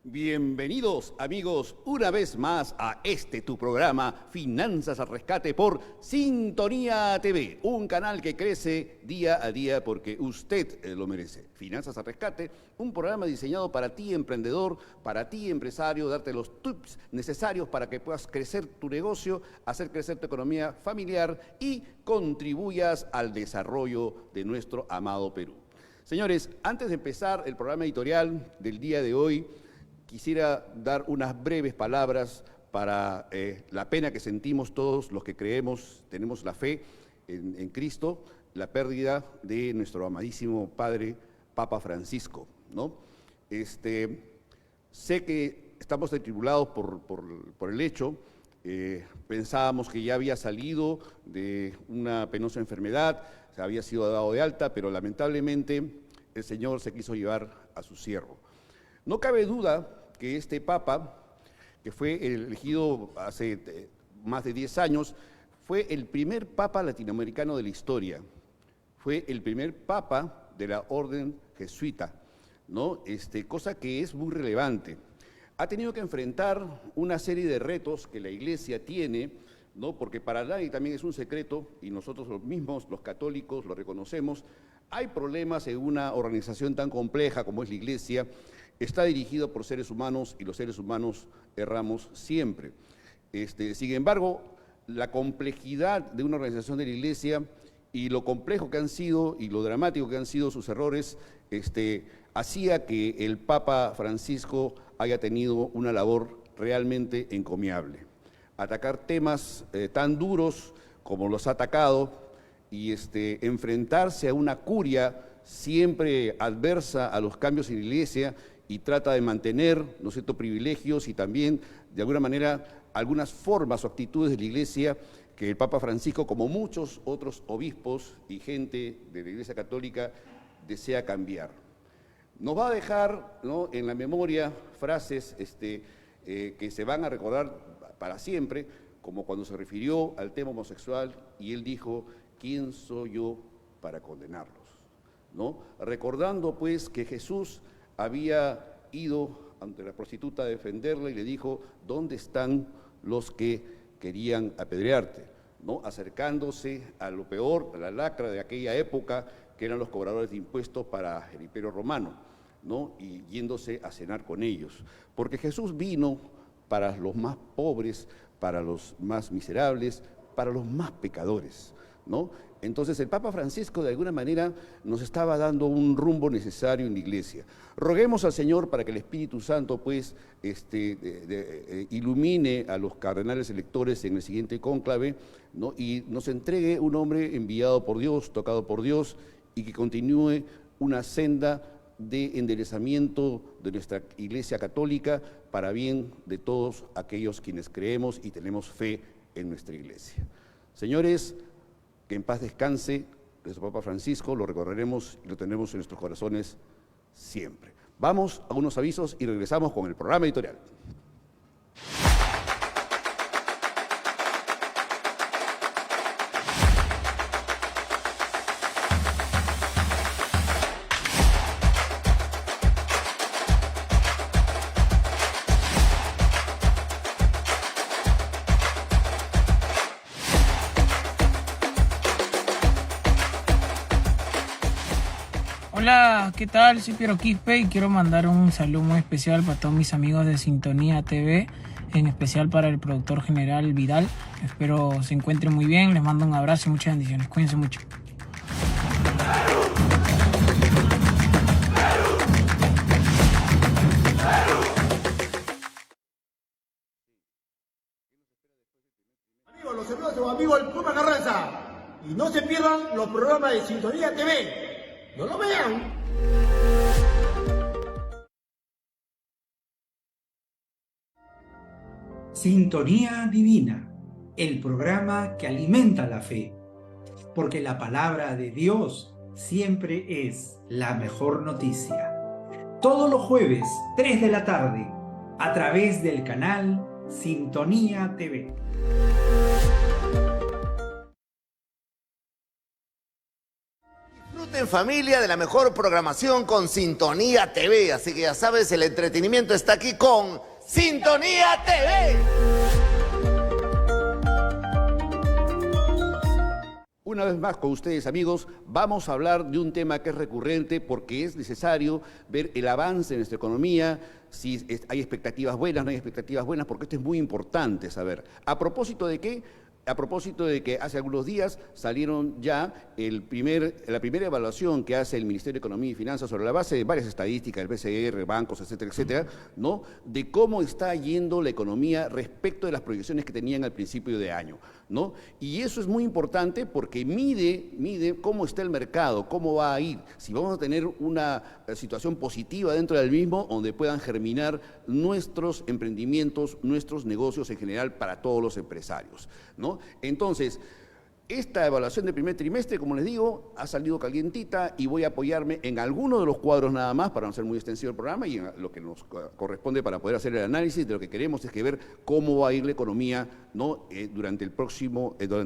Bienvenidos amigos una vez más a tu programa Finanzas al Rescate por Sintonía TV, un canal que crece día a día porque usted lo merece. Finanzas al Rescate, un programa diseñado para ti emprendedor, para ti empresario, darte los tips necesarios para que puedas crecer tu negocio, hacer crecer tu economía familiar y contribuyas al desarrollo de nuestro amado Perú. Señores, antes de empezar el programa editorial del día de hoy, quisiera dar unas breves palabras para la pena que sentimos todos los que creemos, tenemos la fe en Cristo, la pérdida de nuestro amadísimo Padre Papa Francisco, ¿no? Sé que estamos atribulados por el hecho, pensábamos que ya había salido de una penosa enfermedad, se había sido dado de alta, pero lamentablemente el Señor se quiso llevar a su siervo. No cabe duda que este Papa, que fue elegido hace más de 10 años, fue el primer Papa latinoamericano de la historia, fue el primer Papa de la Orden Jesuita, ¿no? Cosa que es muy relevante. Ha tenido que enfrentar una serie de retos que la Iglesia tiene, ¿no? Porque para nadie también es un secreto, y nosotros los mismos, los católicos, lo reconocemos. Hay problemas en una organización tan compleja como es la Iglesia. Está dirigido por seres humanos y los seres humanos erramos siempre. Sin embargo, la complejidad de una organización de la Iglesia y lo complejo que han sido y lo dramático que han sido sus errores, hacía que el Papa Francisco haya tenido una labor realmente encomiable. Atacar temas tan duros como los ha atacado y enfrentarse a una curia siempre adversa a los cambios en la Iglesia y trata de mantener, ¿no es cierto?, privilegios y también, de alguna manera, algunas formas o actitudes de la Iglesia que el Papa Francisco, como muchos otros obispos y gente de la Iglesia Católica, desea cambiar. Nos va a dejar, ¿no?, en la memoria frases que se van a recordar para siempre, como cuando se refirió al tema homosexual y él dijo: ¿quién soy yo para condenarlos?, ¿no? Recordando pues que Jesús había ido ante la prostituta a defenderla y le dijo: ¿dónde están los que querían apedrearte?, ¿no? Acercándose a lo peor, a la lacra de aquella época, que eran los cobradores de impuestos para el Imperio Romano, ¿no? Y yéndose a cenar con ellos. Porque Jesús vino para los más pobres, para los más miserables, para los más pecadores, ¿no? Entonces el Papa Francisco de alguna manera nos estaba dando un rumbo necesario en la Iglesia. Roguemos al Señor para que el Espíritu Santo pues ilumine a los cardenales electores en el siguiente cónclave, ¿no? Y nos entregue un hombre enviado por Dios, tocado por Dios, y que continúe una senda de enderezamiento de nuestra Iglesia Católica para bien de todos aquellos quienes creemos y tenemos fe en nuestra Iglesia. Señores, que en paz descanse nuestro Papa Francisco, lo recordaremos y lo tendremos en nuestros corazones siempre. Vamos a unos avisos y regresamos con el programa editorial. Hola, ¿qué tal? Soy Piero Quispe y quiero mandar un saludo muy especial para todos mis amigos de Sintonía TV, en especial para el productor general Vidal. Espero se encuentren muy bien, les mando un abrazo y muchas bendiciones. Cuídense mucho. Amigos, los saludos de su amigo el Puma Carranza. Y no se pierdan los programas de Sintonía TV. ¡No lo vean! Sintonía Divina, el programa que alimenta la fe, porque la palabra de Dios siempre es la mejor noticia. Todos los jueves, 3 de la tarde, a través del canal Sintonía TV. Disfrute entretenimiento en familia de la mejor programación con Sintonía TV. Así que ya sabes, el entretenimiento está aquí con Sintonía TV. Una vez más con ustedes, amigos, vamos a hablar de un tema que es recurrente porque es necesario ver el avance de nuestra economía, si hay expectativas buenas, no hay expectativas buenas, porque esto es muy importante saber. ¿A propósito de qué? A propósito de que hace algunos días salieron ya la primera evaluación que hace el Ministerio de Economía y Finanzas sobre la base de varias estadísticas, el BCR, bancos, etcétera, etcétera, ¿no? De cómo está yendo la economía respecto de las proyecciones que tenían al principio de año, ¿no? Y eso es muy importante porque mide cómo está el mercado, cómo va a ir, si vamos a tener una situación positiva dentro del mismo donde puedan germinar nuestros emprendimientos, nuestros negocios en general para todos los empresarios, ¿no? Entonces, esta evaluación del primer trimestre, como les digo, ha salido calientita y voy a apoyarme en algunos de los cuadros nada más para no ser muy extensivo el programa y en lo que nos corresponde para poder hacer el análisis de lo que queremos es que ver cómo va a ir la economía, ¿no? durante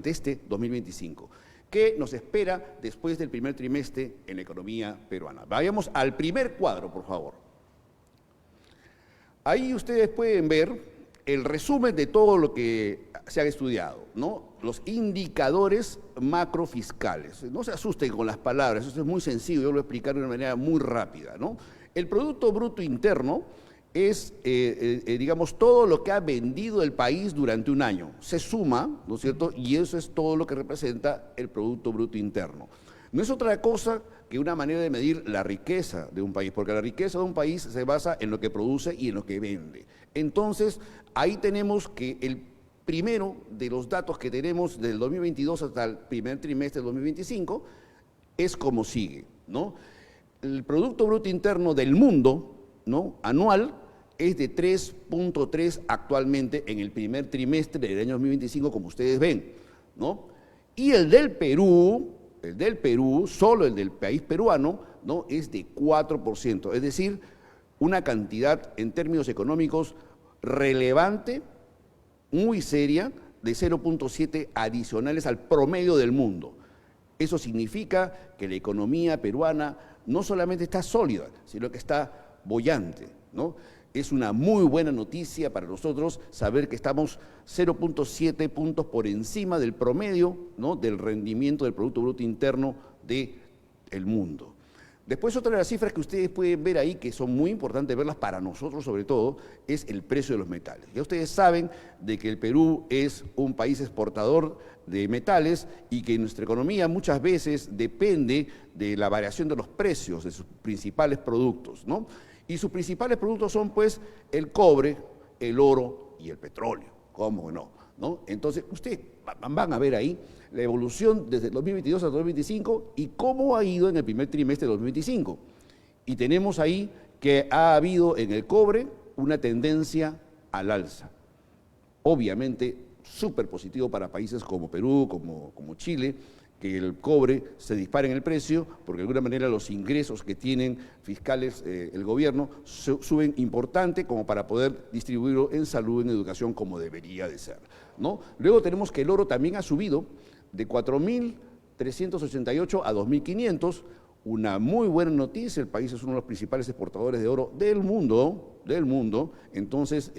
este 2025. ¿Qué nos espera después del primer trimestre en la economía peruana? Vayamos al primer cuadro, por favor. Ahí ustedes pueden ver el resumen de todo lo que se ha estudiado, ¿no? Los indicadores macrofiscales. No se asusten con las palabras, eso es muy sencillo, yo lo voy a explicar de una manera muy rápida, ¿no? El Producto Bruto Interno es, digamos, todo lo que ha vendido el país durante un año. Se suma, ¿no es cierto? Y eso es todo lo que representa el Producto Bruto Interno. No es otra cosa que una manera de medir la riqueza de un país, porque la riqueza de un país se basa en lo que produce y en lo que vende. Entonces, ahí tenemos que el primero de los datos que tenemos del 2022 hasta el primer trimestre del 2025 es como sigue, ¿no? El Producto Bruto Interno del mundo, ¿no? anual es de 3.3 actualmente en el primer trimestre del año 2025, como ustedes ven, ¿no? Y el del Perú, solo el del país peruano, ¿no? es de 4%, es decir, una cantidad en términos económicos relevante, muy seria, de 0.7 adicionales al promedio del mundo. Eso significa que la economía peruana no solamente está sólida, sino que está boyante, ¿no? Es una muy buena noticia para nosotros saber que estamos 0.7 puntos por encima del promedio, ¿no? del rendimiento del Producto Bruto Interno del mundo. Después, otra de las cifras que ustedes pueden ver ahí, que son muy importantes verlas para nosotros sobre todo, es el precio de los metales. Ya ustedes saben de que el Perú es un país exportador de metales y que nuestra economía muchas veces depende de la variación de los precios de sus principales productos, ¿no? Y sus principales productos son, pues, el cobre, el oro y el petróleo. ¿Cómo no? Entonces, ustedes van a ver ahí la evolución desde el 2022 al 2025 y cómo ha ido en el primer trimestre de 2025. Y tenemos ahí que ha habido en el cobre una tendencia al alza. Obviamente, súper positivo para países como Perú, como Chile, que el cobre se dispare en el precio, porque de alguna manera los ingresos que tienen fiscales el gobierno suben importante como para poder distribuirlo en salud, en educación, como debería de ser, ¿no? Luego tenemos que el oro también ha subido de 4.388 a 2.500, una muy buena noticia, el país es uno de los principales exportadores de oro del mundo, entonces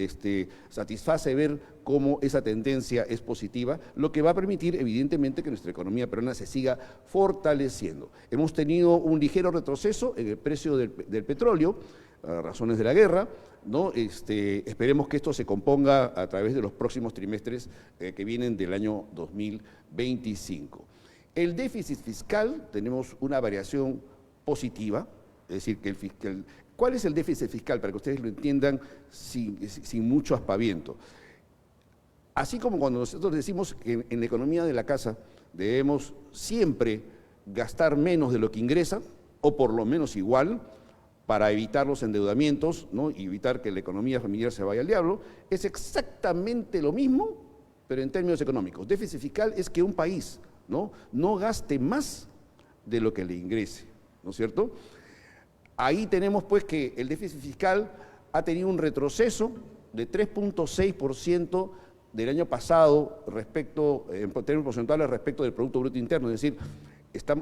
satisface ver cómo esa tendencia es positiva, lo que va a permitir evidentemente que nuestra economía peruana se siga fortaleciendo. Hemos tenido un ligero retroceso en el precio del petróleo, a razones de la guerra, ¿no? Esperemos que esto se componga a través de los próximos trimestres que vienen del año 2025. El déficit fiscal, tenemos una variación positiva, es decir, que ¿cuál es el déficit fiscal? Para que ustedes lo entiendan sin mucho aspaviento. Así como cuando nosotros decimos que en la economía de la casa debemos siempre gastar menos de lo que ingresa, o por lo menos igual, para evitar los endeudamientos, ¿no? y evitar que la economía familiar se vaya al diablo, es exactamente lo mismo, pero en términos económicos. Déficit fiscal es que un país no gaste más de lo que le ingrese, ¿no es cierto? Ahí tenemos pues que el déficit fiscal ha tenido un retroceso de 3.6% del año pasado en términos porcentuales respecto del Producto Bruto Interno, es decir,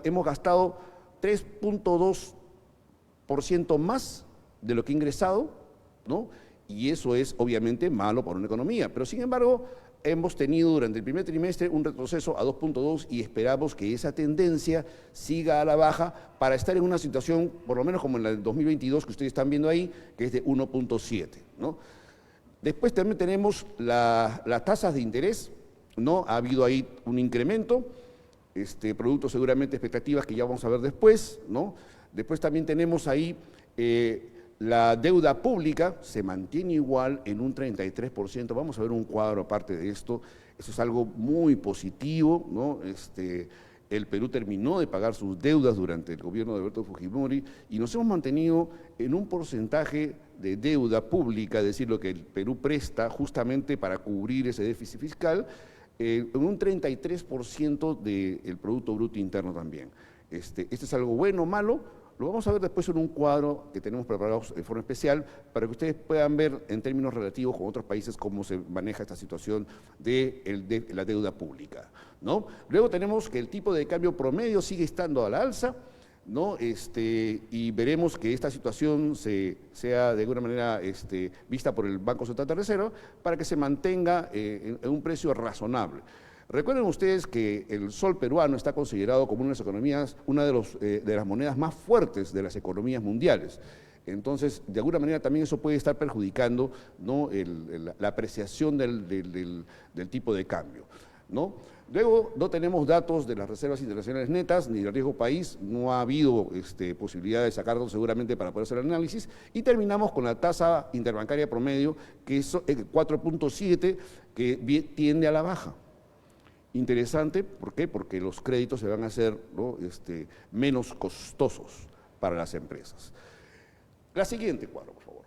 hemos gastado 3.2% más de lo que ha ingresado, ¿no? Y eso es obviamente malo para una economía. Pero sin embargo, hemos tenido durante el primer trimestre un retroceso a 2.2 y esperamos que esa tendencia siga a la baja para estar en una situación, por lo menos como en la del 2022 que ustedes están viendo ahí, que es de 1.7, ¿no? Después también tenemos las tasas de interés, ¿no? Ha habido ahí un incremento, producto seguramente expectativas que ya vamos a ver después, ¿no? Después también tenemos ahí la deuda pública, se mantiene igual en un 33%, vamos a ver un cuadro aparte de esto, eso es algo muy positivo, ¿no? El Perú terminó de pagar sus deudas durante el gobierno de Alberto Fujimori y nos hemos mantenido en un porcentaje de deuda pública, es decir, lo que el Perú presta justamente para cubrir ese déficit fiscal, en un 33% del Producto Bruto Interno también. Este es algo bueno o malo. Lo vamos a ver después en un cuadro que tenemos preparado de forma especial para que ustedes puedan ver en términos relativos con otros países cómo se maneja esta situación de la deuda pública, ¿no? Luego tenemos que el tipo de cambio promedio sigue estando a la alza, ¿no? Y veremos que esta situación sea de alguna manera vista por el Banco Central de Reserva para que se mantenga en un precio razonable. Recuerden ustedes que el sol peruano está considerado como una de las economías, una de las monedas más fuertes de las economías mundiales. Entonces, de alguna manera también eso puede estar perjudicando, ¿no? la apreciación del tipo de cambio, ¿no? Luego, no tenemos datos de las reservas internacionales netas ni del riesgo país, no ha habido posibilidad de sacarlos seguramente para poder hacer el análisis, y terminamos con la tasa interbancaria promedio, que es 4.7, que tiende a la baja. Interesante, ¿por qué? Porque los créditos se van a hacer, ¿no? menos costosos para las empresas. La siguiente cuadro, por favor.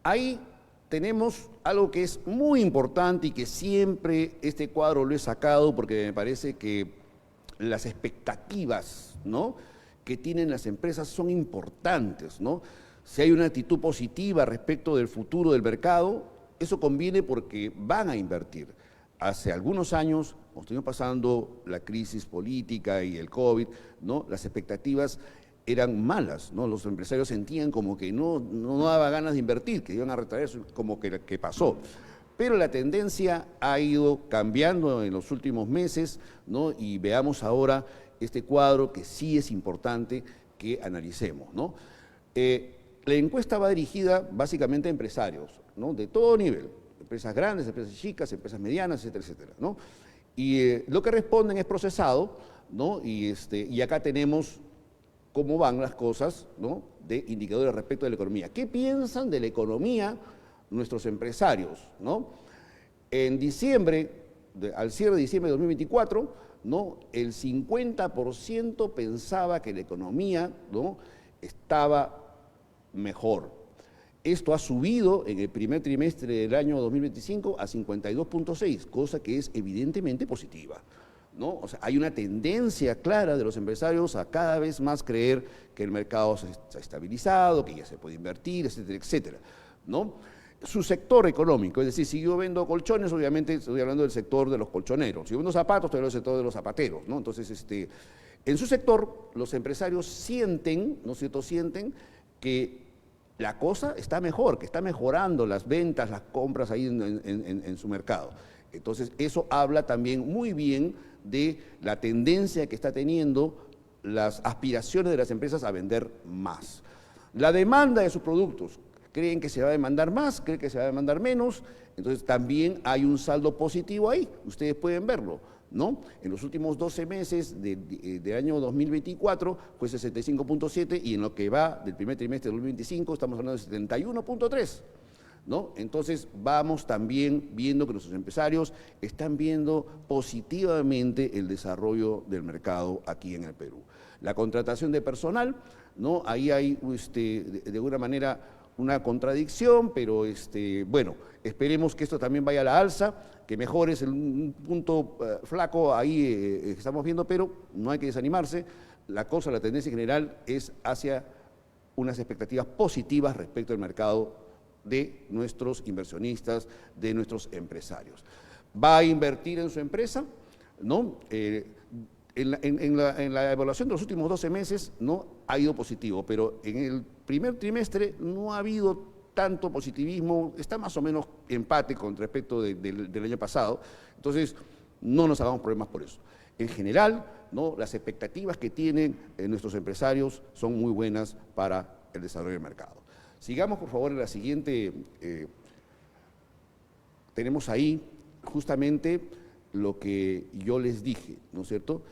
Ahí tenemos algo que es muy importante y que siempre este cuadro lo he sacado porque me parece que las expectativas, ¿no? que tienen las empresas son importantes, ¿no? Si hay una actitud positiva respecto del futuro del mercado, eso conviene porque van a invertir. Hace algunos años, cuando estuvimos pasando la crisis política y el COVID, ¿no? Las expectativas eran malas, ¿no? Los empresarios sentían como que no daba ganas de invertir, que iban a retraerse, como que pasó. Pero la tendencia ha ido cambiando en los últimos meses, ¿no? Y veamos ahora este cuadro que sí es importante que analicemos, ¿no? La encuesta va dirigida básicamente a empresarios, ¿no? De todo nivel, empresas grandes, empresas chicas, empresas medianas, etcétera, etcétera, ¿no? Y lo que responden es procesado, ¿no? Y acá tenemos cómo van las cosas, ¿no? De indicadores respecto de la economía. ¿Qué piensan de la economía nuestros empresarios, ¿no? En diciembre, al cierre de diciembre de 2024, ¿no? El 50% pensaba que la economía, ¿no? estaba mejor. Esto ha subido en el primer trimestre del año 2025 a 52.6, cosa que es evidentemente positiva, ¿no? O sea, hay una tendencia clara de los empresarios a cada vez más creer que el mercado se ha estabilizado, que ya se puede invertir, etcétera, etcétera, ¿no? Su sector económico, es decir, si yo vendo colchones, obviamente estoy hablando del sector de los colchoneros, si yo vendo zapatos, estoy hablando del sector de los zapateros, ¿no? Entonces, en su sector, los empresarios sienten, ¿no es cierto?, sienten que la cosa está mejor, que está mejorando las ventas, las compras ahí en su mercado. Entonces, eso habla también muy bien de la tendencia que está teniendo las aspiraciones de las empresas a vender más. La demanda de sus productos, creen que se va a demandar más, creen que se va a demandar menos, entonces también hay un saldo positivo ahí, ustedes pueden verlo, ¿no? En los últimos 12 meses del año 2024 fue 65.7 y en lo que va del primer trimestre de 2025 estamos hablando de 71.3, ¿no? Entonces vamos también viendo que nuestros empresarios están viendo positivamente el desarrollo del mercado aquí en el Perú. La contratación de personal, ¿no? Ahí hay de alguna manera una contradicción, pero bueno, esperemos que esto también vaya a la alza, que mejore, es un punto flaco ahí que estamos viendo, pero no hay que desanimarse. La tendencia general es hacia unas expectativas positivas respecto al mercado de nuestros inversionistas, de nuestros empresarios. ¿Va a invertir en su empresa? ¿No? en la evaluación de los últimos 12 meses no ha ido positivo, pero en el primer trimestre no ha habido tanto positivismo, está más o menos empate con respecto del año pasado, entonces no nos hagamos problemas por eso. En general, ¿no?, las expectativas que tienen nuestros empresarios son muy buenas para el desarrollo del mercado. Sigamos, por favor, en la siguiente. Tenemos ahí justamente lo que yo les dije, ¿no es cierto?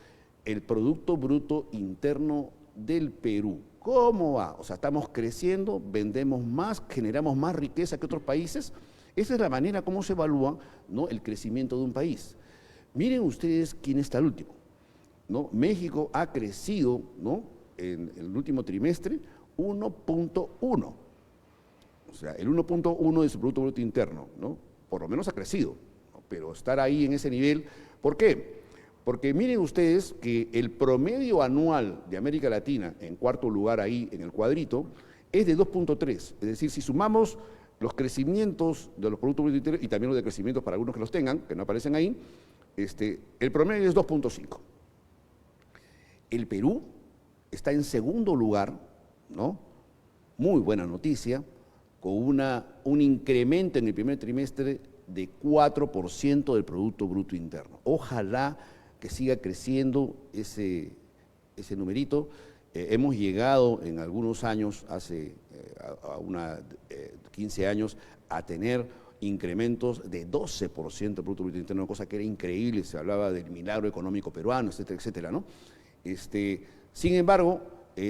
El Producto Bruto Interno del Perú. ¿Cómo va? O sea, estamos creciendo, vendemos más, generamos más riqueza que otros países. Esa es la manera como se evalúa, ¿no?, el crecimiento de un país. Miren ustedes quién está al último, ¿no? México ha crecido, ¿no?, en el último trimestre 1.1. O sea, el 1.1 de su Producto Bruto Interno, ¿no? Por lo menos ha crecido, ¿no? Pero estar ahí en ese nivel, ¿por qué? Porque miren ustedes que el promedio anual de América Latina, en cuarto lugar ahí en el cuadrito, es de 2.3. Es decir, si sumamos los crecimientos de los productos brutos internos y también los de crecimientos para algunos que los tengan, que no aparecen ahí, el promedio es 2.5. El Perú está en segundo lugar, ¿no? Muy buena noticia, con un incremento en el primer trimestre de 4% del Producto Bruto Interno. Ojalá que siga creciendo ese numerito. Hemos llegado en algunos años, hace 15 años, a tener incrementos de 12% del Producto Bruto Interno, cosa que era increíble, se hablaba del milagro económico peruano, etcétera, etcétera, ¿no? Sin embargo,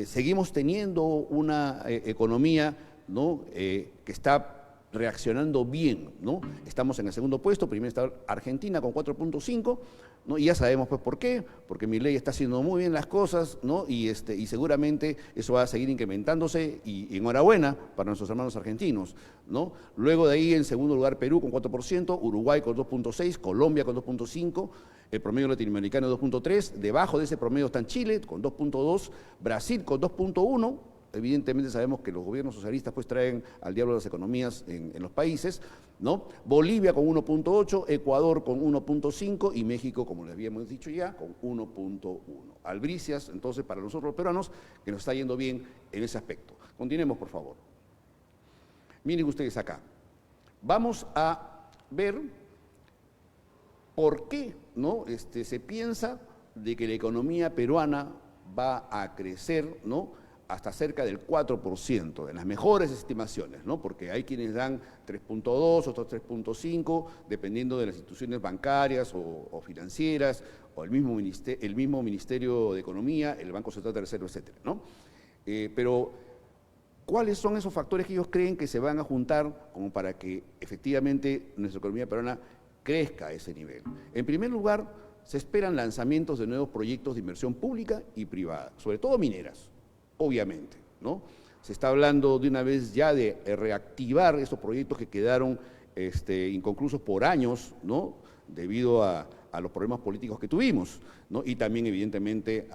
seguimos teniendo una economía, ¿no?, que está reaccionando bien, ¿no? Estamos en el segundo puesto, primero está Argentina con 4.5, ¿no? Y ya sabemos pues por qué, porque Milei está haciendo muy bien las cosas, ¿no? Y seguramente eso va a seguir incrementándose y enhorabuena para nuestros hermanos argentinos, ¿no? Luego de ahí en segundo lugar Perú con 4%, Uruguay con 2.6%, Colombia con 2.5%, el promedio latinoamericano 2.3%, debajo de ese promedio está Chile con 2.2%, Brasil con 2.1%, evidentemente sabemos que los gobiernos socialistas pues traen al diablo las economías en los países, ¿no? Bolivia con 1.8, Ecuador con 1.5 y México, como les habíamos dicho ya, con 1.1. Albricias, entonces, para nosotros los peruanos, que nos está yendo bien en ese aspecto. Continuemos, por favor. Miren ustedes acá. Vamos a ver por qué, ¿no?, se piensa de que la economía peruana va a crecer, ¿no?, hasta cerca del 4%, en las mejores estimaciones, ¿no? Porque hay quienes dan 3.2, otros 3.5, dependiendo de las instituciones bancarias o financieras, o el mismo Ministerio de Economía, el Banco Central de Reserva, etcétera, ¿no? Pero, ¿cuáles son esos factores que ellos creen que se van a juntar como para que efectivamente nuestra economía peruana crezca a ese nivel? En primer lugar, se esperan lanzamientos de nuevos proyectos de inversión pública y privada, sobre todo mineras. Obviamente, ¿no? Se está hablando de una vez ya de reactivar esos proyectos que quedaron inconclusos por años, ¿no?, debido a los problemas políticos que tuvimos, ¿no?, y también evidentemente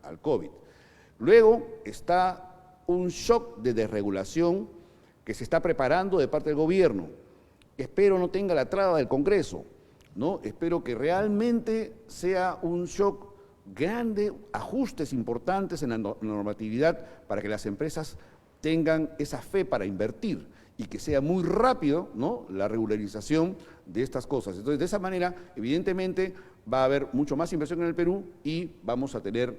al COVID. Luego está un shock de desregulación que se está preparando de parte del gobierno. Espero no tenga la traba del Congreso, ¿no? Espero que realmente sea un shock grande, ajustes importantes en la normatividad para que las empresas tengan esa fe para invertir y que sea muy rápido, ¿no?, la regularización de estas cosas. Entonces, de esa manera, evidentemente, va a haber mucho más inversión en el Perú y vamos a tener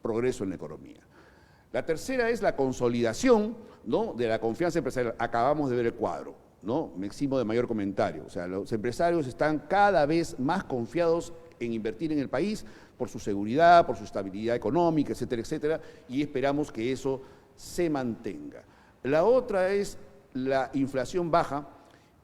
progreso en la economía. La tercera es la consolidación, ¿no?, de la confianza empresarial. Acabamos de ver el cuadro, ¿no?, me eximo de mayor comentario. O sea, los empresarios están cada vez más confiados en invertir en el país por su seguridad, por su estabilidad económica, etcétera, etcétera, y esperamos que eso se mantenga. La otra es la inflación baja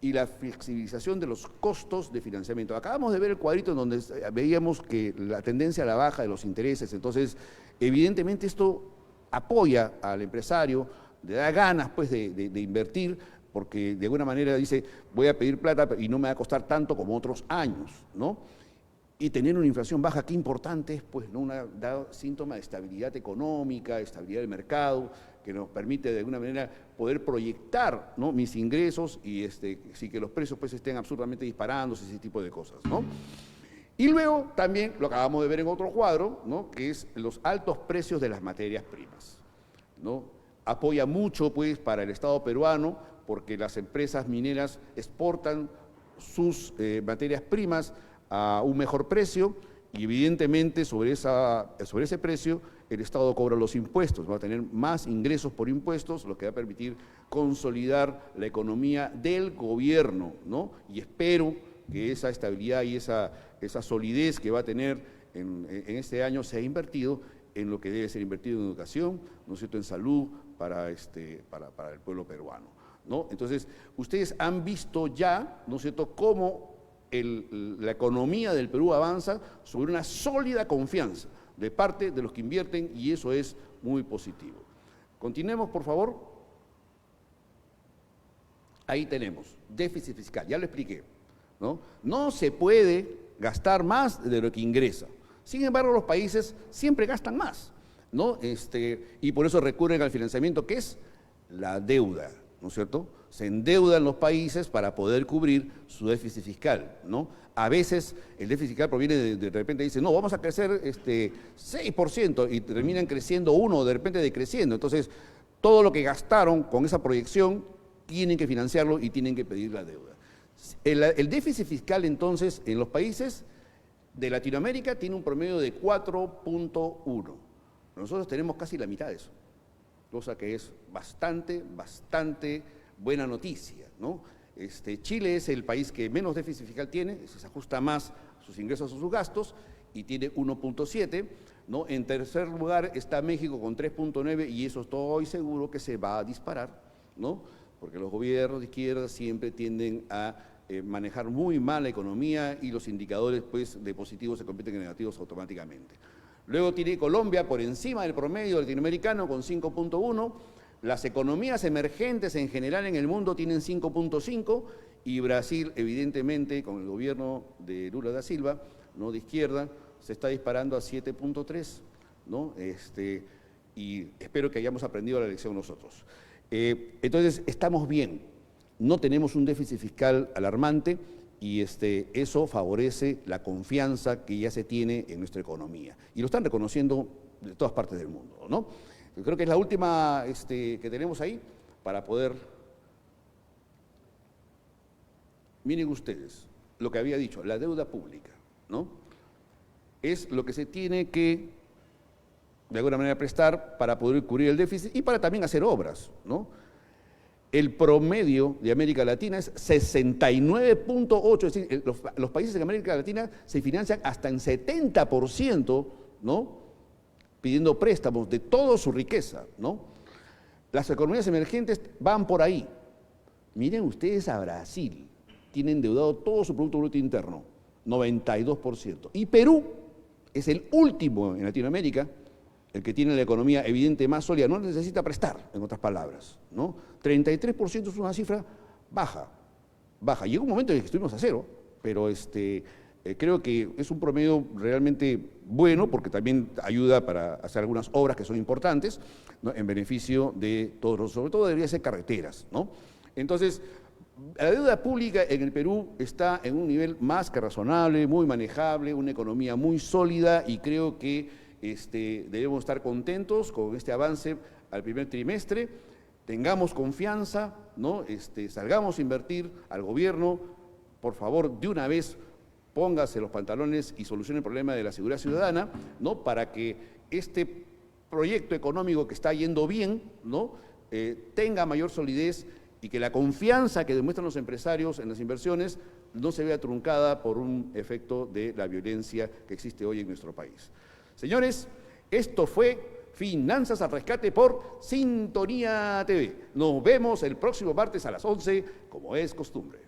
y la flexibilización de los costos de financiamiento. Acabamos de ver el cuadrito en donde veíamos que la tendencia a la baja de los intereses, entonces, evidentemente esto apoya al empresario, le da ganas pues de invertir, porque de alguna manera dice, voy a pedir plata y no me va a costar tanto como otros años, ¿no? Y tener una inflación baja, qué importante es, pues, ¿no?, da síntoma de estabilidad económica, estabilidad del mercado, que nos permite de alguna manera poder proyectar, ¿no?, mis ingresos y sin que los precios pues estén absurdamente disparándose, ese tipo de cosas, ¿no? Y luego también lo acabamos de ver en otro cuadro, ¿no?, que es los altos precios de las materias primas, ¿no? Apoya mucho, pues, para el Estado peruano, porque las empresas mineras exportan sus materias primas a un mejor precio y evidentemente sobre ese precio el Estado cobra los impuestos, va a tener más ingresos por impuestos, lo que va a permitir consolidar la economía del gobierno, ¿no? Y espero que esa estabilidad y esa solidez que va a tener en este año sea invertido en lo que debe ser invertido en educación, ¿no es cierto?, en salud para el pueblo peruano, ¿no? Entonces, ustedes han visto ya, ¿no es cierto?, cómo la economía del Perú avanza sobre una sólida confianza de parte de los que invierten y eso es muy positivo. Continuemos, por favor. Ahí tenemos, déficit fiscal, ya lo expliqué, ¿no? No se puede gastar más de lo que ingresa. Sin embargo, los países siempre gastan más, ¿no? Y por eso recurren al financiamiento, que es la deuda, ¿no es cierto? Se endeudan los países para poder cubrir su déficit fiscal, ¿no? A veces el déficit fiscal proviene de repente dice, no, vamos a crecer 6% y terminan creciendo 1%, de repente decreciendo. Entonces, todo lo que gastaron con esa proyección tienen que financiarlo y tienen que pedir la deuda. El déficit fiscal, entonces, en los países de Latinoamérica tiene un promedio de 4.1. Nosotros tenemos casi la mitad de eso, cosa que es bastante buena noticia, ¿no? Chile es el país que menos déficit fiscal tiene, se ajusta más sus ingresos a sus gastos y tiene 1.7, ¿no? En tercer lugar está México con 3.9 y eso estoy seguro que se va a disparar, ¿no? Porque los gobiernos de izquierda siempre tienden a manejar muy mal la economía y los indicadores, pues, de positivos se convierten en negativos automáticamente. Luego tiene Colombia por encima del promedio latinoamericano con 5.1, las economías emergentes en general en el mundo tienen 5.5 y Brasil, evidentemente, con el gobierno de Lula da Silva, ¿no?, de izquierda, se está disparando a 7.3, ¿no? Y espero que hayamos aprendido la lección nosotros. Entonces, estamos bien, no tenemos un déficit fiscal alarmante y eso favorece la confianza que ya se tiene en nuestra economía. Y lo están reconociendo de todas partes del mundo, ¿no? Yo creo que es la última que tenemos ahí para poder... Miren ustedes lo que había dicho, la deuda pública, ¿no? Es lo que se tiene que, de alguna manera, prestar para poder cubrir el déficit y para también hacer obras, ¿no? El promedio de América Latina es 69.8, es decir, los países en América Latina se financian hasta en 70%, ¿no?, pidiendo préstamos de toda su riqueza, ¿no? Las economías emergentes van por ahí. Miren ustedes a Brasil, tiene endeudado todo su Producto Bruto Interno, 92%. Y Perú es el último en Latinoamérica, el que tiene la economía evidente más sólida, no necesita prestar, en otras palabras, ¿no? 33% es una cifra baja. Llegó un momento en el que estuvimos a cero, pero creo que es un promedio realmente bueno porque también ayuda para hacer algunas obras que son importantes, ¿no?, en beneficio de todos, sobre todo debería ser carreteras, ¿no? Entonces, la deuda pública en el Perú está en un nivel más que razonable, muy manejable, una economía muy sólida y creo que debemos estar contentos con este avance al primer trimestre, tengamos confianza, ¿no? Salgamos a invertir al gobierno, por favor, de una vez, póngase los pantalones y solucione el problema de la seguridad ciudadana, ¿no?, para que este proyecto económico que está yendo bien, ¿no?, tenga mayor solidez y que la confianza que demuestran los empresarios en las inversiones no se vea truncada por un efecto de la violencia que existe hoy en nuestro país. Señores, esto fue Finanzas al Rescate por Sintonía TV. Nos vemos el próximo martes a las 11, como es costumbre.